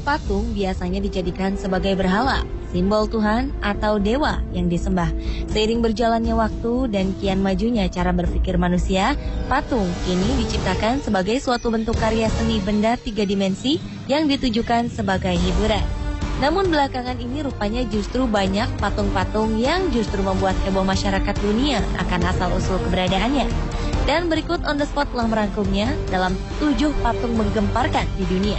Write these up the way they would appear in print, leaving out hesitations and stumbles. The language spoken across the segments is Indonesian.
patung biasanya dijadikan sebagai berhala, simbol Tuhan atau dewa yang disembah. Seiring berjalannya waktu dan kian majunya cara berpikir manusia, patung kini diciptakan sebagai suatu bentuk karya seni benda 3 dimensi yang ditujukan sebagai hiburan. Namun belakangan ini rupanya justru banyak patung-patung yang justru membuat heboh masyarakat dunia akan asal-usul keberadaannya. Dan berikut On The Spot telah merangkumnya dalam 7 patung menggemparkan di dunia.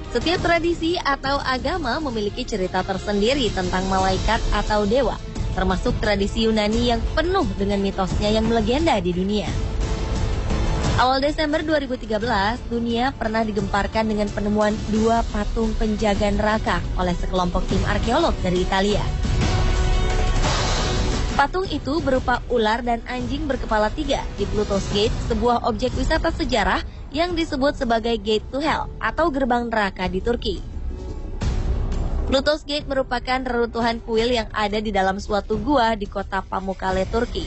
Setiap tradisi atau agama memiliki cerita tersendiri tentang malaikat atau dewa, termasuk tradisi Yunani yang penuh dengan mitosnya yang melegenda di dunia. Awal Desember 2013, dunia pernah digemparkan dengan penemuan 2 patung penjaga neraka oleh sekelompok tim arkeolog dari Italia. Patung itu berupa ular dan anjing berkepala 3 di Pluto's Gate, sebuah objek wisata sejarah yang disebut sebagai Gate to Hell atau gerbang neraka di Turki. Pluto's Gate merupakan reruntuhan kuil yang ada di dalam suatu gua di kota Pamukkale, Turki.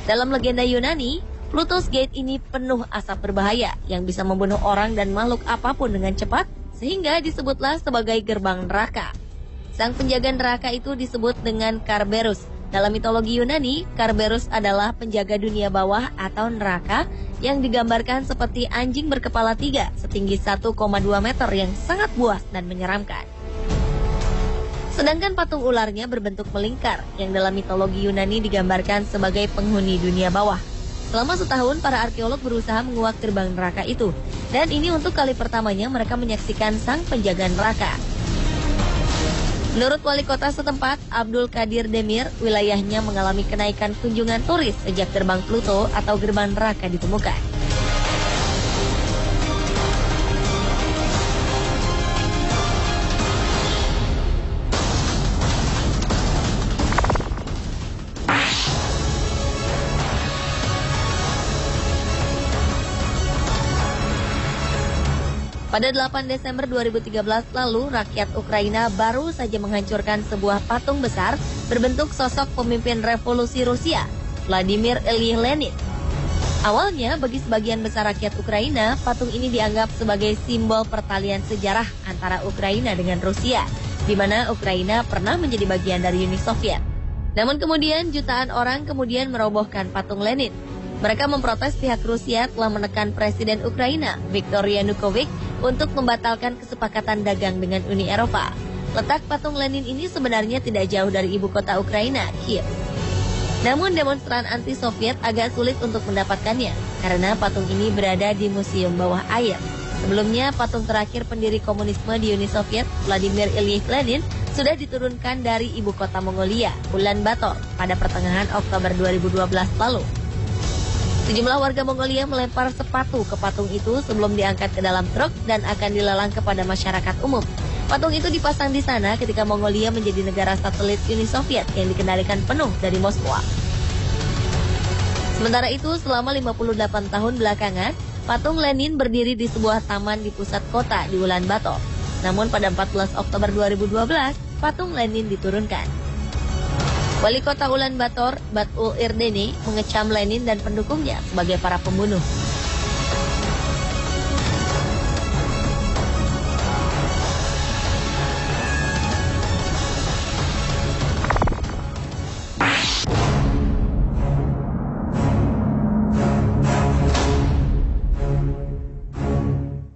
Dalam legenda Yunani, Pluto's Gate ini penuh asap berbahaya yang bisa membunuh orang dan makhluk apapun dengan cepat, sehingga disebutlah sebagai gerbang neraka. Sang penjaga neraka itu disebut dengan Kerberos. Dalam mitologi Yunani, Kerberos adalah penjaga dunia bawah atau neraka yang digambarkan seperti anjing berkepala 3 setinggi 1,2 meter yang sangat buas dan menyeramkan. Sedangkan patung ularnya berbentuk melingkar yang dalam mitologi Yunani digambarkan sebagai penghuni dunia bawah. Selama setahun, para arkeolog berusaha menguak gerbang neraka itu. Dan ini untuk kali pertamanya mereka menyaksikan sang penjaga neraka. Menurut wali kota setempat, Abdul Qadir Demir, wilayahnya mengalami kenaikan kunjungan turis sejak gerbang Pluto atau gerbang neraka ditemukan. Pada 8 Desember 2013 lalu, rakyat Ukraina baru saja menghancurkan sebuah patung besar berbentuk sosok pemimpin revolusi Rusia, Vladimir Ilyich Lenin. Awalnya, bagi sebagian besar rakyat Ukraina, patung ini dianggap sebagai simbol pertalian sejarah antara Ukraina dengan Rusia, di mana Ukraina pernah menjadi bagian dari Uni Soviet. Namun kemudian, jutaan orang kemudian merobohkan patung Lenin. Mereka memprotes pihak Rusia telah menekan Presiden Ukraina, Viktor Yanukovych, untuk membatalkan kesepakatan dagang dengan Uni Eropa. Letak patung Lenin ini sebenarnya tidak jauh dari ibu kota Ukraina, Kiev. Namun demonstran anti-Soviet agak sulit untuk mendapatkannya, karena patung ini berada di museum bawah air. Sebelumnya, patung terakhir pendiri komunisme di Uni Soviet, Vladimir Ilyich Lenin, sudah diturunkan dari ibu kota Mongolia, Ulan Bator, pada pertengahan Oktober 2012 lalu. Sejumlah warga Mongolia melempar sepatu ke patung itu sebelum diangkat ke dalam truk dan akan dilelang kepada masyarakat umum. Patung itu dipasang di sana ketika Mongolia menjadi negara satelit Uni Soviet yang dikendalikan penuh dari Moskwa. Sementara itu, selama 58 tahun belakangan, patung Lenin berdiri di sebuah taman di pusat kota di Ulan Bator. Namun pada 14 Oktober 2012, patung Lenin diturunkan. Wali kota Ulan Bator, Batul Irdeni, mengecam Lenin dan pendukungnya sebagai para pembunuh.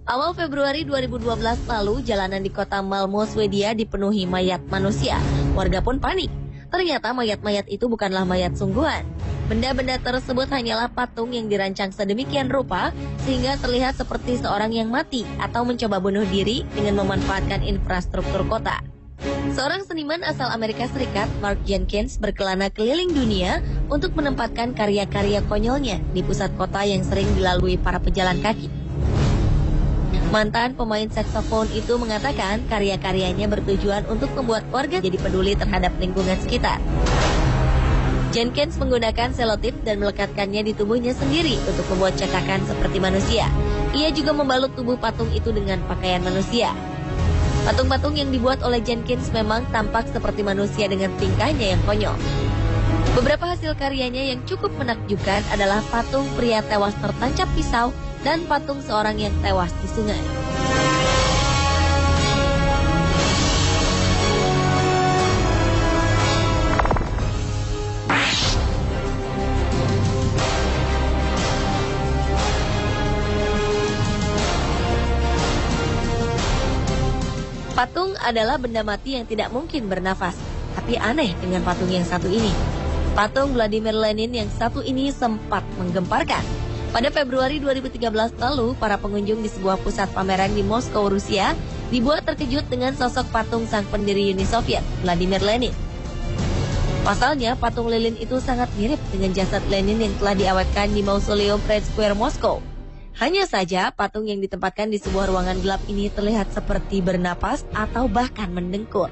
Awal Februari 2012 lalu, jalanan di kota Malmo, Swedia dipenuhi mayat manusia. Warga pun panik. Ternyata mayat-mayat itu bukanlah mayat sungguhan. Benda-benda tersebut hanyalah patung yang dirancang sedemikian rupa sehingga terlihat seperti seorang yang mati atau mencoba bunuh diri dengan memanfaatkan infrastruktur kota. Seorang seniman asal Amerika Serikat, Mark Jenkins, berkelana keliling dunia untuk menempatkan karya-karya konyolnya di pusat kota yang sering dilalui para pejalan kaki. Mantan pemain saksofon itu mengatakan karya-karyanya bertujuan untuk membuat warga jadi peduli terhadap lingkungan sekitar. Jenkins menggunakan selotip dan melekatkannya di tubuhnya sendiri untuk membuat cetakan seperti manusia. Ia juga membalut tubuh patung itu dengan pakaian manusia. Patung-patung yang dibuat oleh Jenkins memang tampak seperti manusia dengan tingkahnya yang konyol. Beberapa hasil karyanya yang cukup menakjubkan adalah patung pria tewas tertancap pisau dan patung seorang yang tewas di sungai. Patung adalah benda mati yang tidak mungkin bernafas. Tapi aneh dengan patung yang satu ini. Patung Vladimir Lenin yang satu ini sempat menggemparkan. Pada Februari 2013 lalu, para pengunjung di sebuah pusat pameran di Moskow, Rusia, dibuat terkejut dengan sosok patung sang pendiri Uni Soviet, Vladimir Lenin. Pasalnya, patung lilin itu sangat mirip dengan jasad Lenin yang telah diawetkan di Mausoleum Red Square, Moskow. Hanya saja, patung yang ditempatkan di sebuah ruangan gelap ini terlihat seperti bernapas atau bahkan mendengkur.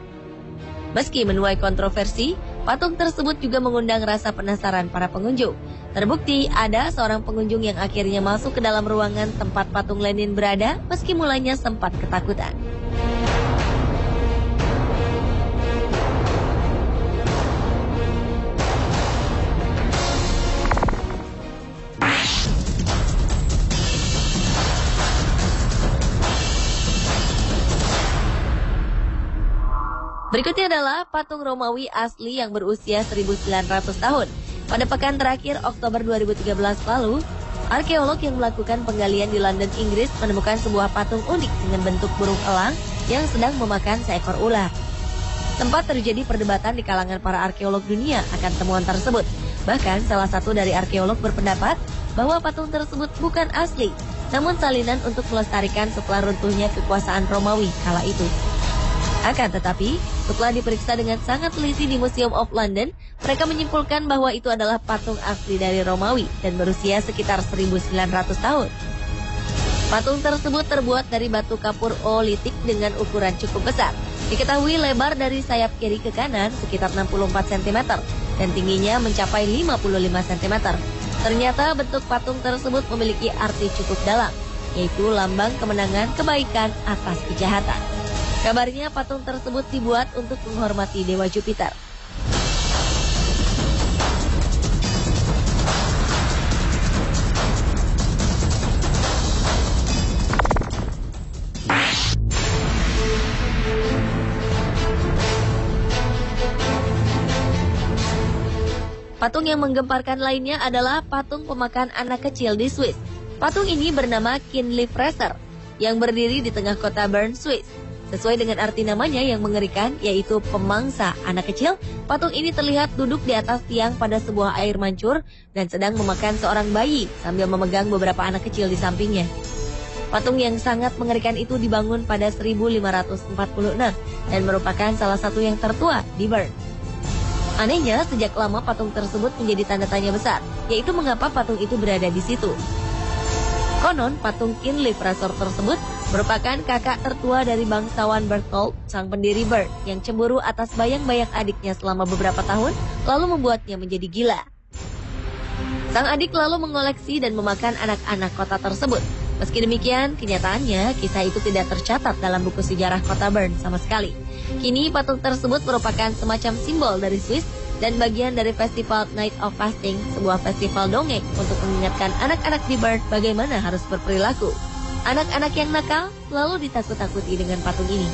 Meski menuai kontroversi, patung tersebut juga mengundang rasa penasaran para pengunjung. Terbukti ada seorang pengunjung yang akhirnya masuk ke dalam ruangan tempat patung Lenin berada meski mulanya sempat ketakutan. Berikutnya adalah patung Romawi asli yang berusia 1900 tahun. Pada pekan terakhir Oktober 2013 lalu, arkeolog yang melakukan penggalian di London, Inggris menemukan sebuah patung unik dengan bentuk burung elang yang sedang memakan seekor ular. Sempat terjadi perdebatan di kalangan para arkeolog dunia akan temuan tersebut. Bahkan salah satu dari arkeolog berpendapat bahwa patung tersebut bukan asli, namun salinan untuk melestarikan setelah runtuhnya kekuasaan Romawi kala itu. Akan tetapi, setelah diperiksa dengan sangat teliti di Museum of London, mereka menyimpulkan bahwa itu adalah patung asli dari Romawi dan berusia sekitar 1900 tahun. Patung tersebut terbuat dari batu kapur oolitik dengan ukuran cukup besar. Diketahui lebar dari sayap kiri ke kanan sekitar 64 cm dan tingginya mencapai 55 cm. Ternyata bentuk patung tersebut memiliki arti cukup dalam, yaitu lambang kemenangan kebaikan atas kejahatan. Kabarnya patung tersebut dibuat untuk menghormati Dewa Jupiter. Patung yang menggemparkan lainnya adalah patung pemakan anak kecil di Swiss. Patung ini bernama Kindly Fraser yang berdiri di tengah kota Bern, Swiss. Sesuai dengan arti namanya yang mengerikan, yaitu pemangsa anak kecil, patung ini terlihat duduk di atas tiang pada sebuah air mancur dan sedang memakan seorang bayi sambil memegang beberapa anak kecil di sampingnya. Patung yang sangat mengerikan itu dibangun pada 1546 dan merupakan salah satu yang tertua di Bern. Anehnya, sejak lama patung tersebut menjadi tanda tanya besar, yaitu mengapa patung itu berada di situ. Konon, patung Kindly Fraser tersebut merupakan kakak tertua dari bangsawan Berthold, sang pendiri Bern, yang cemburu atas bayang-bayang adiknya selama beberapa tahun, lalu membuatnya menjadi gila. Sang adik lalu mengoleksi dan memakan anak-anak kota tersebut. Meski demikian, kenyataannya kisah itu tidak tercatat dalam buku sejarah kota Bern sama sekali. Kini patung tersebut merupakan semacam simbol dari Swiss dan bagian dari festival Night of Fasting, sebuah festival dongeng untuk mengingatkan anak-anak di Bern bagaimana harus berperilaku. Anak-anak yang nakal selalu ditakut-takuti dengan patung ini.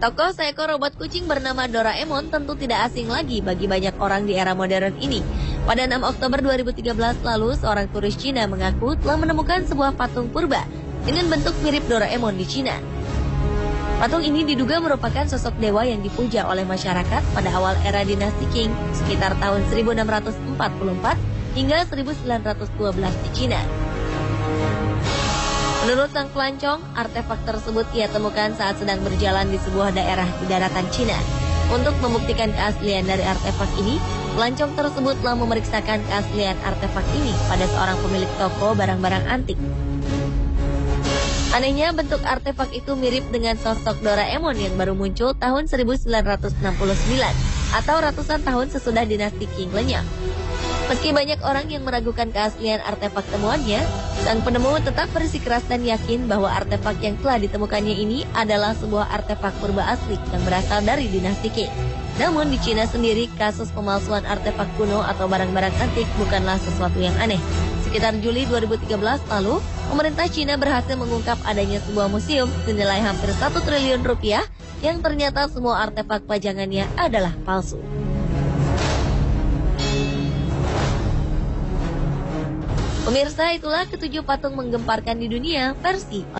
Tokoh seekor robot kucing bernama Doraemon tentu tidak asing lagi bagi banyak orang di era modern ini. Pada 6 Oktober 2013 lalu, seorang turis Cina mengaku telah menemukan sebuah patung purba dengan bentuk mirip Doraemon di Cina. Patung ini diduga merupakan sosok dewa yang dipuja oleh masyarakat pada awal era dinasti Qing sekitar tahun 1644 hingga 1912 di Cina. Menurut sang pelancong, artefak tersebut ia temukan saat sedang berjalan di sebuah daerah di daratan Cina. Untuk membuktikan keaslian dari artefak ini, pelancong tersebut telah memeriksakan keaslian artefak ini pada seorang pemilik toko barang-barang antik. Anehnya, bentuk artefak itu mirip dengan sosok Doraemon yang baru muncul tahun 1969 atau ratusan tahun sesudah dinasti Qing lenyap. Meski banyak orang yang meragukan keaslian artefak temuannya, sang penemu tetap bersikeras dan yakin bahwa artefak yang telah ditemukannya ini adalah sebuah artefak purba asli yang berasal dari dinasti Qing. Namun di Cina sendiri, kasus pemalsuan artefak kuno atau barang-barang antik bukanlah sesuatu yang aneh. Sekitar Juli 2013 lalu, pemerintah Cina berhasil mengungkap adanya sebuah museum senilai hampir 1 triliun rupiah yang ternyata semua artefak pajangannya adalah palsu. Pemirsa, itulah ketujuh patung menggemparkan di dunia versi